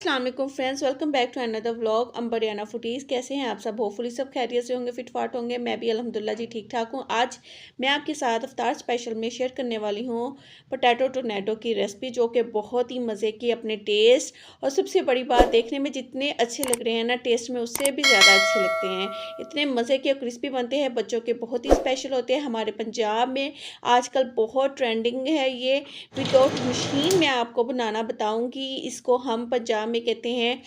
अस्सलाम वालेकुम friends, welcome back to another vlog. Ambariyana foodies. कैसे हैं आप सब? होपफुली सब खैरियत से होंगे, फिटफाट होंगे। मैं भी अल्हम्दुलिल्लाह जी ठीक ठाक हूँ। आज मैं आपके साथ इफ्तार स्पेशल में शेयर करने वाली हूँ पोटैटो टोर्नेडो की रेसिपी, जो कि बहुत ही मज़े की अपने टेस्ट और सबसे बड़ी बात, देखने में जितने अच्छे लग रहे हैं ना, टेस्ट में उससे भी ज़्यादा अच्छे लगते हैं। इतने मज़े के और क्रिस्पी बनते हैं, बच्चों के बहुत ही स्पेशल होते हैं। हमारे पंजाब में आजकल बहुत ट्रेंडिंग है ये विदाउट मशीन। मैं आपको बनाना बताऊँगी। इसको हम पंजाब में कहते हैं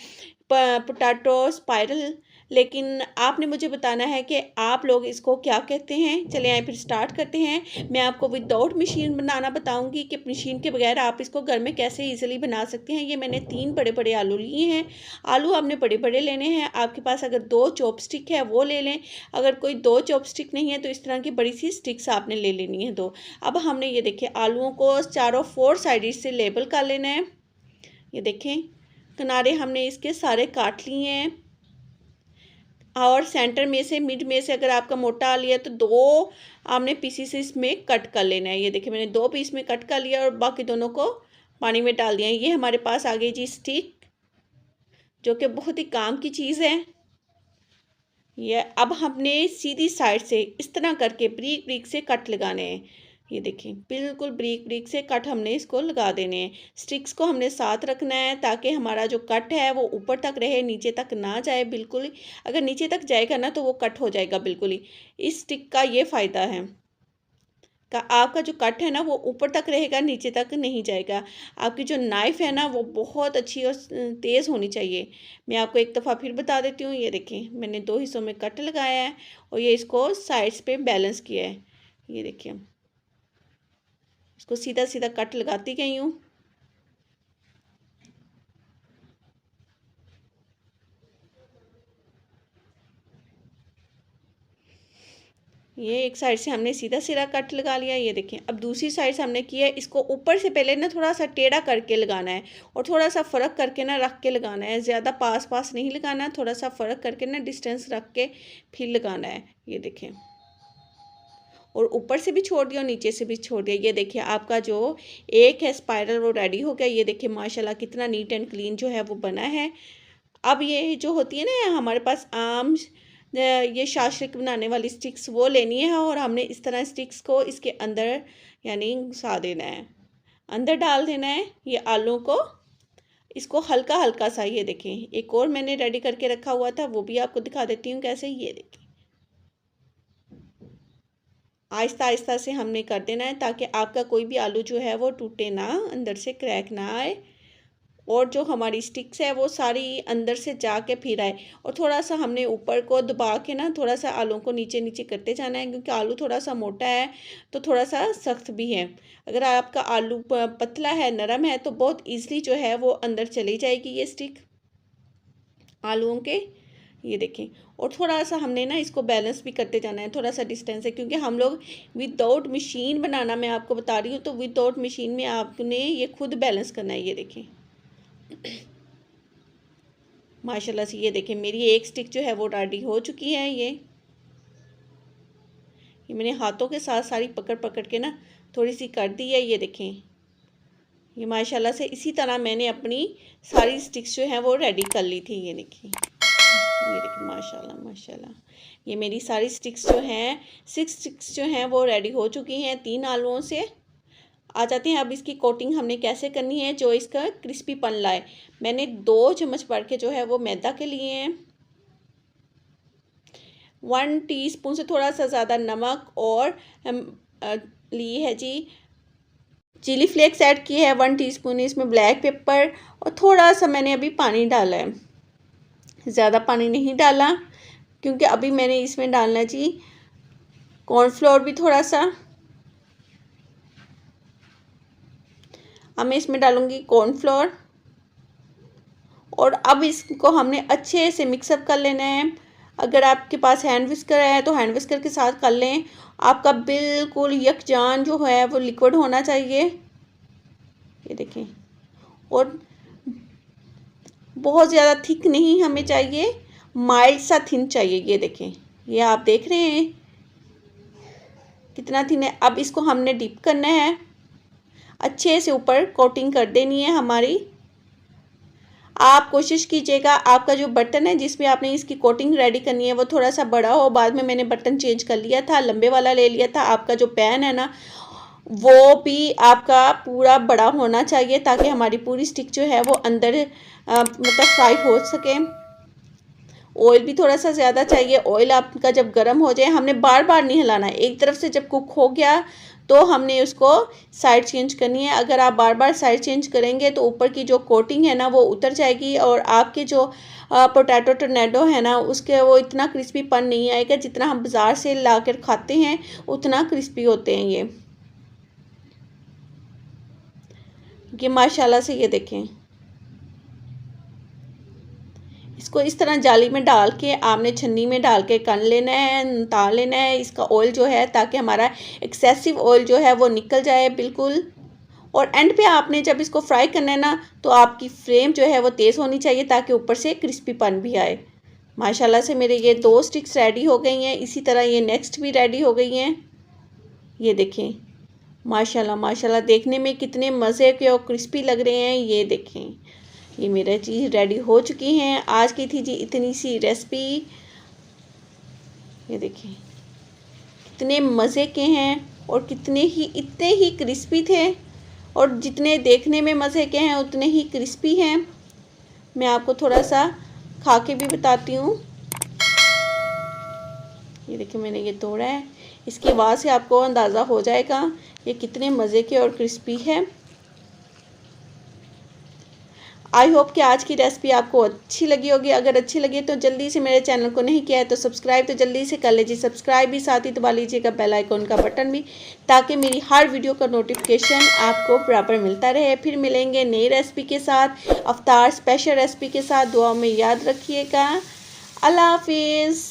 पोटैटो स्पाइरल, लेकिन आपने मुझे बताना है कि आप लोग इसको क्या कहते हैं। चलिए आइए फिर स्टार्ट करते हैं। मैं आपको विदाउट मशीन बनाना बताऊंगी कि मशीन के बगैर आप इसको घर में कैसे इजीली बना सकते हैं। ये मैंने 3 बड़े बड़े आलू लिए हैं। आलू आपने बड़े बड़े लेने हैं। आपके पास अगर 2 चॉपस्टिक है वो ले लें। अगर कोई 2 चॉपस्टिक नहीं है तो इस तरह की बड़ी सी स्टिक्स आपने ले लेनी है 2। अब हमने ये देखिए आलूओं को चारों 4 साइड से लेबल कर लेना है। ये देखें किनारे हमने इसके सारे काट लिए हैं, और सेंटर में से, मिड में से अगर आपका मोटा आ लिया तो 2 आपने पीसीस इसमें कट कर लेना है। ये देखिए मैंने 2 पीस में कट कर लिया और बाकी दोनों को पानी में डाल दिया। ये हमारे पास आ गई जी स्टिक, जो कि बहुत ही काम की चीज़ है। ये अब हमने सीधी साइड से इस तरह करके ब्रीक ब्रीक से कट लगाने हैं। ये देखिए बिल्कुल ब्रीक ब्रीक से कट हमने इसको लगा देने हैं। स्टिक्स को हमने साथ रखना है ताकि हमारा जो कट है वो ऊपर तक रहे, नीचे तक ना जाए बिल्कुल ही। अगर नीचे तक जाएगा ना तो वो कट हो जाएगा बिल्कुल ही। इस स्टिक का ये फ़ायदा है का आपका जो कट है ना वो ऊपर तक रहेगा, नीचे तक नहीं जाएगा। आपकी जो नाइफ़ है ना वो बहुत अच्छी और तेज़ होनी चाहिए। मैं आपको एक दफ़ा फिर बता देती हूँ। ये देखें मैंने 2 हिस्सों में कट लगाया है और ये इसको साइड्स पे बैलेंस किया है। ये देखिए इसको सीधा सीधा कट लगाती गई हूँ। ये एक साइड से हमने सीधा सीधा कट लगा लिया। ये देखें अब दूसरी साइड से हमने किया है। इसको ऊपर से पहले ना थोड़ा सा टेढ़ा करके लगाना है और थोड़ा सा फ़र्क करके ना रख के लगाना है। ज़्यादा पास पास नहीं लगाना, थोड़ा सा फ़र्क करके ना डिस्टेंस रख के फिर लगाना है। ये देखें, और ऊपर से भी छोड़ दिया और नीचे से भी छोड़ दिया। ये देखिए आपका जो एक है स्पाइरल वो रेडी हो गया। ये देखिए माशाल्लाह कितना नीट एंड क्लीन जो है वो बना है। अब ये जो होती है ना हमारे पास आम, ये शाशलिक बनाने वाली स्टिक्स वो लेनी है, और हमने इस तरह स्टिक्स को इसके अंदर यानी घुसा देना है, अंदर डाल देना है ये आलू को। इसको हल्का हल्का सा, ये देखें एक और मैंने रेडी करके रखा हुआ था वो भी आपको दिखा देती हूँ कैसे। ये देखें आहिस्ता आहिस्ता से हमने कर देना है ताकि आपका कोई भी आलू जो है वो टूटे ना, अंदर से क्रैक ना आए, और जो हमारी स्टिक्स है वो सारी अंदर से जाके फिर आए। और थोड़ा सा हमने ऊपर को दबा के ना थोड़ा सा आलू को नीचे नीचे करते जाना है, क्योंकि आलू थोड़ा सा मोटा है तो थोड़ा सा सख्त भी है। अगर आपका आलू पतला है, नरम है, तो बहुत ईज़िली जो है वो अंदर चली जाएगी ये स्टिक आलूओं के। ये देखें, और थोड़ा सा हमने ना इसको बैलेंस भी करते जाना है, थोड़ा सा डिस्टेंस है, क्योंकि हम लोग विदाउट मशीन बनाना, मैं आपको बता रही हूँ, तो विदाउट मशीन में आपने ये खुद बैलेंस करना है। ये देखें माशाल्लाह से, ये देखें मेरी एक स्टिक जो है वो रेडी हो चुकी है। ये मैंने हाथों के साथ सारी पकड़ पकड़ के ना थोड़ी सी कर दी है। ये देखें ये माशाल्लाह से इसी तरह मैंने अपनी सारी स्टिक्स जो हैं वो रेडी कर ली थी। ये देखिए माशाल्लाह माशाल्लाह, ये मेरी सारी स्टिक्स जो हैं 6 स्टिक्स जो हैं वो रेडी हो चुकी हैं 3 आलूओं से। आ जाते हैं अब इसकी कोटिंग हमने कैसे करनी है जो इसका क्रिस्पीपन लाए। मैंने 2 चम्मच भर के जो है वो मैदा के लिए हैं, 1 टीस्पून से थोड़ा सा ज़्यादा नमक, और ली है जी चिली फ्लेक्स ऐड की है 1 टीस्पून, इसमें ब्लैक पेपर, और थोड़ा सा मैंने अभी पानी डाला है, ज़्यादा पानी नहीं डाला, क्योंकि अभी मैंने इसमें डालना है जी कॉर्नफ्लोर भी थोड़ा सा। अब मैं इसमें डालूँगी कॉर्नफ्लोर, और अब इसको हमने अच्छे से मिक्सअप कर लेना है। अगर आपके पास हैंड विस्कर है तो हैंड विस्कर के साथ कर लें। आपका बिल्कुल यकजान जो है वो लिक्विड होना चाहिए। ये देखें, और बहुत ज़्यादा थिक नहीं हमें चाहिए, माइल्ड सा थिन चाहिए। ये देखें, ये आप देख रहे हैं कितना थिन है। अब इसको हमने डिप करना है, अच्छे से ऊपर कोटिंग कर देनी है हमारी। आप कोशिश कीजिएगा आपका जो बटन है जिसमें आपने इसकी कोटिंग रेडी करनी है वो थोड़ा सा बड़ा हो। बाद में मैंने बटन चेंज कर लिया था, लंबे वाला ले लिया था। आपका जो पैन है ना वो भी आपका पूरा बड़ा होना चाहिए ताकि हमारी पूरी स्टिक जो है वो अंदर मतलब फ्राई हो सके। ऑयल भी थोड़ा सा ज़्यादा चाहिए। ऑयल आपका जब गर्म हो जाए, हमने बार बार नहीं हिलाना है, एक तरफ से जब कुक हो गया तो हमने उसको साइड चेंज करनी है। अगर आप बार बार साइड चेंज करेंगे तो ऊपर की जो कोटिंग है ना वो उतर जाएगी और आपके जो पोटैटो टोर्नेडो है ना उसके वो इतना क्रिस्पीपन नहीं आएगा जितना हम बाज़ार से ला कर खाते हैं, उतना क्रिस्पी होते हैं ये माशाल्लाह से। ये देखें, इसको इस तरह जाली में डाल के आपने छन्नी में डाल के कर लेना है, निकाल लेना है इसका ऑयल जो है, ताकि हमारा एक्सेसिव ऑयल जो है वो निकल जाए बिल्कुल। और एंड पे आपने जब इसको फ्राई करना है ना तो आपकी फ्लेम जो है वो तेज़ होनी चाहिए ताकि ऊपर से क्रिस्पीपन भी आए। माशाल्लाह से मेरे ये 2 स्टिक्स रेडी हो गई हैं। इसी तरह ये नेक्स्ट भी रेडी हो गई हैं। ये देखें माशाल्लाह माशाल्लाह, देखने में कितने मज़े के और क्रिस्पी लग रहे हैं। ये देखें, ये मेरा चीज़ रेडी हो चुकी हैं। आज की थी जी इतनी सी रेसिपी। ये देखिए कितने मज़े के हैं और इतने ही क्रिस्पी थे, और जितने देखने में मज़े के हैं उतने ही क्रिस्पी हैं। मैं आपको थोड़ा सा खा के भी बताती हूँ। ये देखिए मैंने ये तोड़ा है, इसकी आवाज़ से आपको अंदाज़ा हो जाएगा ये कितने मज़े के और क्रिस्पी है। आई होप कि आज की रेसिपी आपको अच्छी लगी होगी। अगर अच्छी लगी तो जल्दी से मेरे चैनल को नहीं किया है तो सब्सक्राइब तो जल्दी से कर लीजिए। सब्सक्राइब भी साथ ही दबा लीजिएगा बेल आइकॉन का बटन भी, ताकि मेरी हर वीडियो का नोटिफिकेशन आपको बराबर मिलता रहे। फिर मिलेंगे नई रेसिपी के साथ, अफ्तार स्पेशल रेसिपी के साथ। दुआ में याद रखिएगा। अल्लाह हाफिज़।